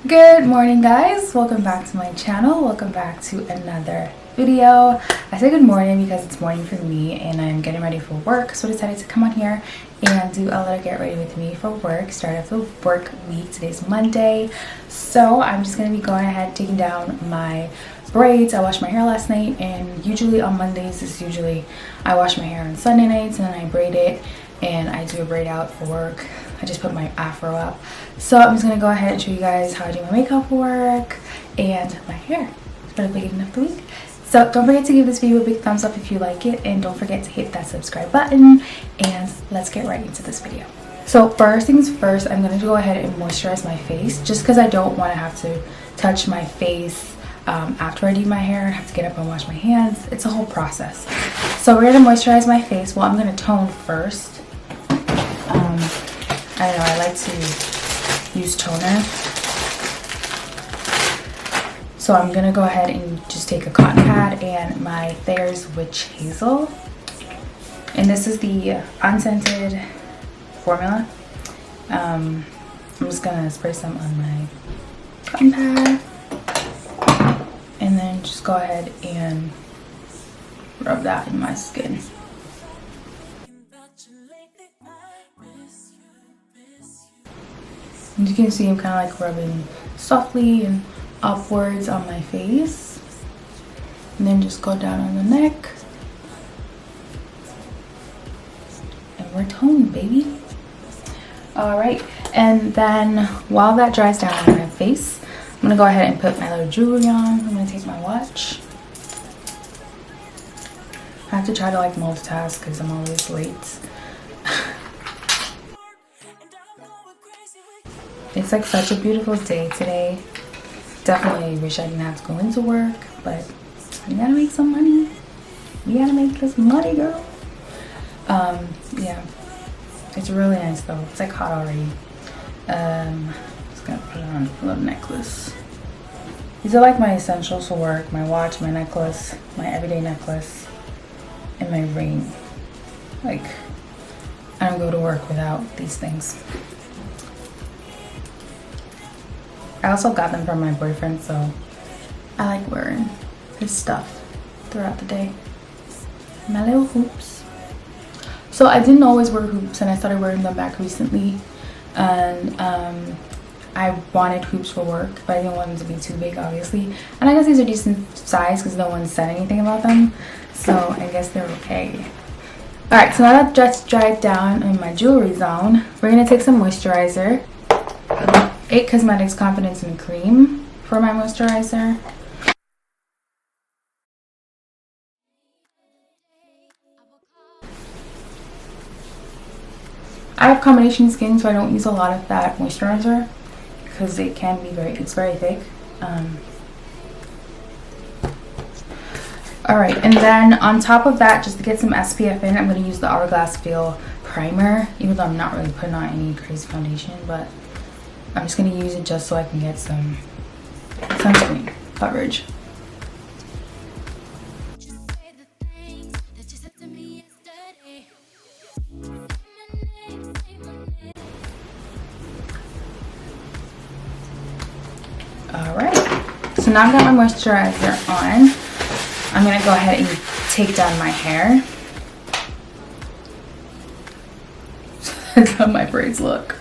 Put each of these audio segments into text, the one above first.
Good morning, guys. Welcome back to my channel. Welcome back to another video. I say good morning because it's morning for me and I'm getting ready for work, so I decided to come on here and do a little get ready with me for work. Start off the work week. Today's Monday, so I'm just going to be going ahead taking down my braids. I washed my hair last night, and usually on Mondays I wash my hair on Sunday nights and then I braid it and I do a braid out for work. I just put my afro up. So I'm just gonna go ahead and show you guys how I do my makeup for work and my hair for the beginning of the week. So don't forget to give this video a big thumbs up if you like it, and don't forget to hit that subscribe button, and let's get right into this video. So first things first, I'm gonna go ahead and moisturize my face just because I don't want to have to touch my face after I do my hair. I have to get up and wash my hands. It's a whole process. So we're gonna moisturize my face. Well, I'm gonna tone first. I don't know, I like to use toner. So I'm gonna go ahead and just take a cotton pad and my Thayer's Witch Hazel. And this is the unscented formula. I'm just gonna spray some on my cotton pad. And then just go ahead and rub that in my skin. And you can see I'm kind of like rubbing softly and upwards on my face. And then just go down on the neck. And we're toned, baby. Alright, and then while that dries down on my face, I'm going to go ahead and put my little jewelry on. I'm going to take my watch. I have to try to like multitask because I'm always late. It's like such a beautiful day today. Definitely wish I didn't have to go into work, but we gotta make some money. We gotta make this money, girl. Yeah, it's really nice though. It's like hot already. Just gonna put on a little necklace. These are like my essentials for work: my watch, my necklace, my everyday necklace, and my ring. Like, I don't go to work without these things. I also got them from my boyfriend, so I like wearing his stuff throughout the day. My little hoops. So I didn't always wear hoops, and I started wearing them back recently. And I wanted hoops for work, but I didn't want them to be too big, obviously. And I guess these are decent size because no one said anything about them, so I guess they're okay. Alright, so now that I've just dried down in my jewelry zone, we're gonna take some moisturizer. It Cosmetics Confidence and Cream for my moisturizer. I have combination skin, so I don't use a lot of that moisturizer because it can be it's very thick. Alright, and then on top of that, just to get some SPF in, I'm going to use the Hourglass Feel Primer, even though I'm not really putting on any crazy foundation, but I'm just going to use it just so I can get some sunscreen coverage. Alright, so now I've got my moisturizer on. I'm going to go ahead and take down my hair. That's how my braids look.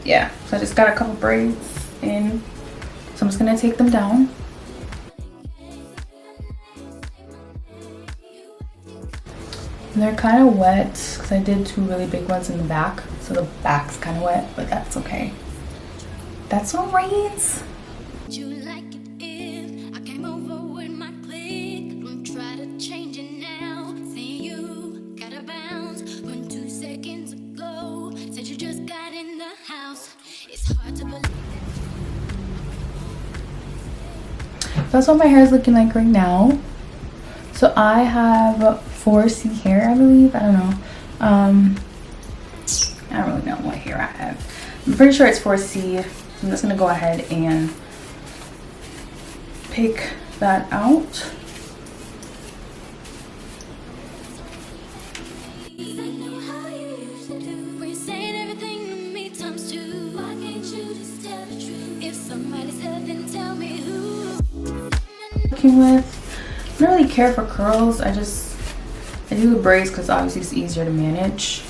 Yeah, so I just got a couple braids in, so I'm just gonna take them down. And they're kind of wet because I did two really big ones in the back, so the back's kind of wet, but that's okay. That's all right. That's what my hair is looking like right now. So I have 4C hair, I believe. I don't know. I don't really know what hair I have. I'm pretty sure it's 4C. I'm just gonna go ahead and pick that out. Working with, I don't really care for curls. I do the braids because obviously it's easier to manage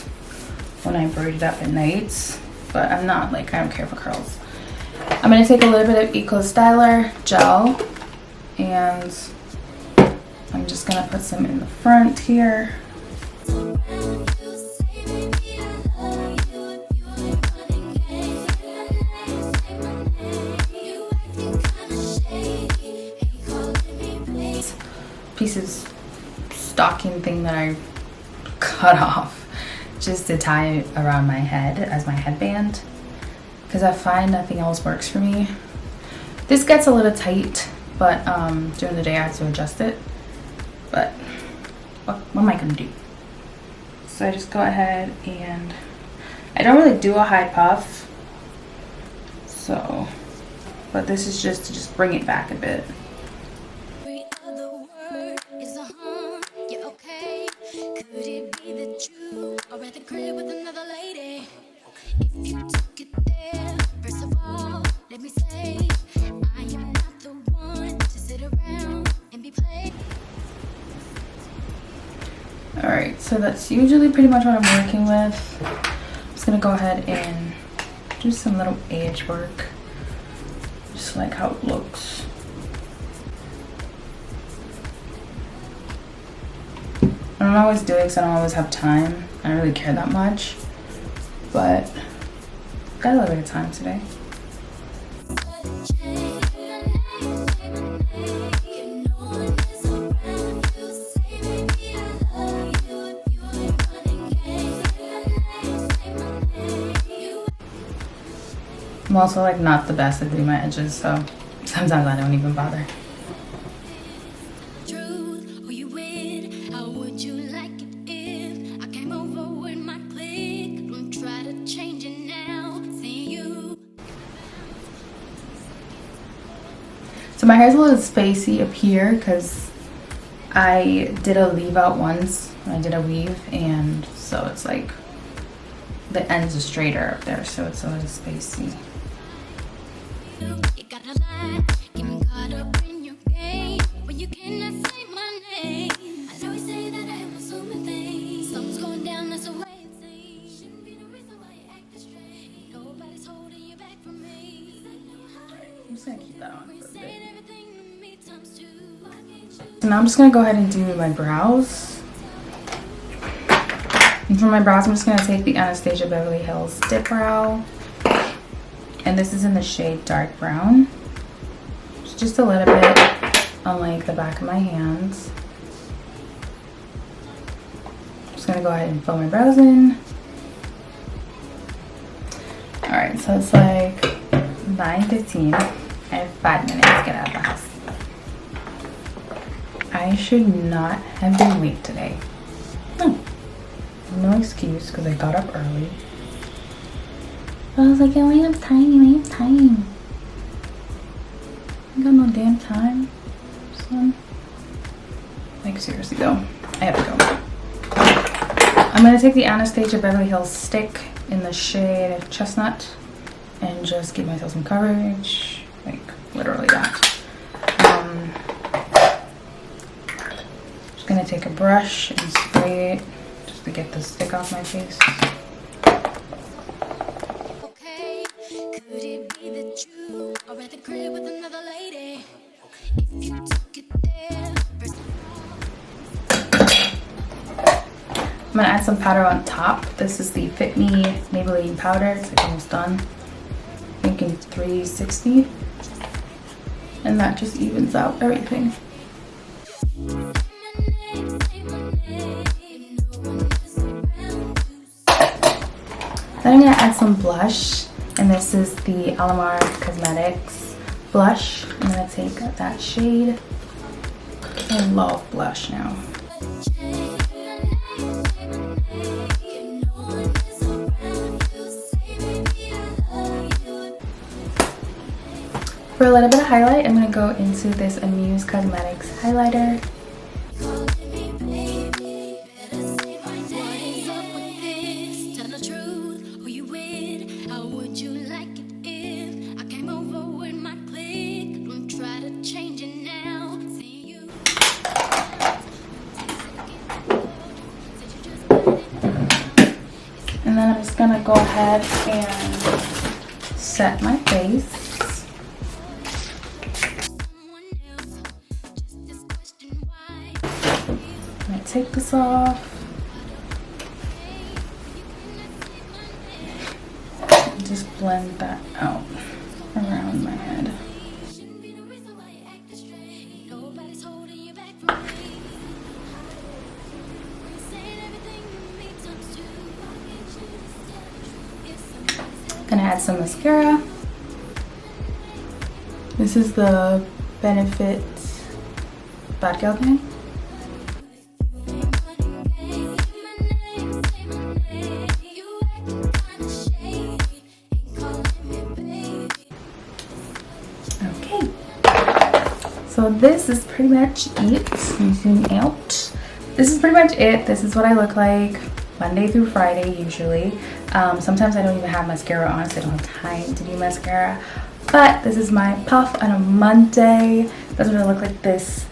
when I braid it up at nights. But I'm not like, I don't care for curls. I'm gonna take a little bit of Eco Styler gel and I'm just gonna put some in the front here. Pieces stocking thing that I cut off just to tie it around my head as my headband because I find nothing else works for me. This gets a little tight, but during the day I have to adjust it. But what am I gonna do? So I just go ahead and I don't really do a high puff. So, but this is just to bring it back a bit. Alright, so that's usually pretty much what I'm working with. I'm just gonna go ahead and do some little edge work. Just like how it looks. I don't always do it because I don't always have time. I don't really care that much. But got a little bit of time today. I'm also like not the best at doing my edges, so sometimes I don't even bother. So my hair's a little spacey up here because I did a leave out once. I did a weave, and so it's like the ends are straighter up there, so it's a little spacey. I'm just gonna keep that on for a bit. So now I'm just gonna go ahead and do my brows. And for my brows, I'm just gonna take the Anastasia Beverly Hills Dip Brow. And this is in the shade Dark Brown. It's just a little bit on like the back of my hands. Just gonna go ahead and fill my brows in. Alright, so it's like 9:15. I have 5 minutes to get out of the house. I should not have been late today. No excuse because I got up early. I was like, I only have time. I got no damn time, son. Like seriously though, I have to go. I'm gonna take the Anastasia Beverly Hills stick in the shade Chestnut and just give myself some coverage, like literally that. Just gonna take a brush and spray it just to get the stick off my face. Okay, could it be that you are at the crib with another lady? If you took it there. I'm gonna add some powder on top. This is the Fit Me Maybelline powder. It's like almost done. I think in 360. And that just evens out everything. Then I'm gonna add some blush. And this is the Alamar Cosmetics blush. I'm gonna take that shade. I love blush now. For a little bit of highlight, I'm going to go into this Amuse Cosmetics highlighter. And then I'm just gonna go ahead and set my face. I'm gonna take this off. And just blend that out around my head. Gonna add some mascara. This is the Benefit Bad Girl Gang. Okay, so this is pretty much it. Zoom out. This is pretty much it. This is what I look like Monday through Friday usually. Sometimes I don't even have mascara on, so I don't have time to do mascara. But this is my puff on a Monday. Doesn't really look like this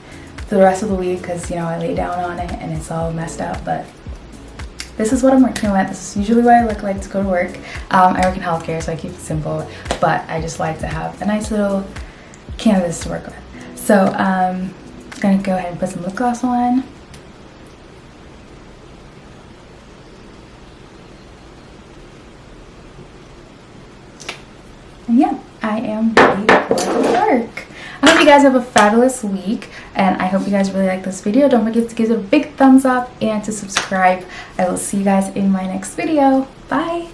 the rest of the week because, you know, I lay down on it and it's all messed up. But this is what I'm working with. This is usually what I look like to go to work. I work in healthcare, so I keep it simple. But I just like to have a nice little canvas to work with. So I'm gonna go ahead and put some lip gloss on. And yeah, I am ready for work. I hope you guys have a fabulous week, and I hope you guys really like this video. Don't forget to give it a big thumbs up and to subscribe. I will see you guys in my next video. Bye!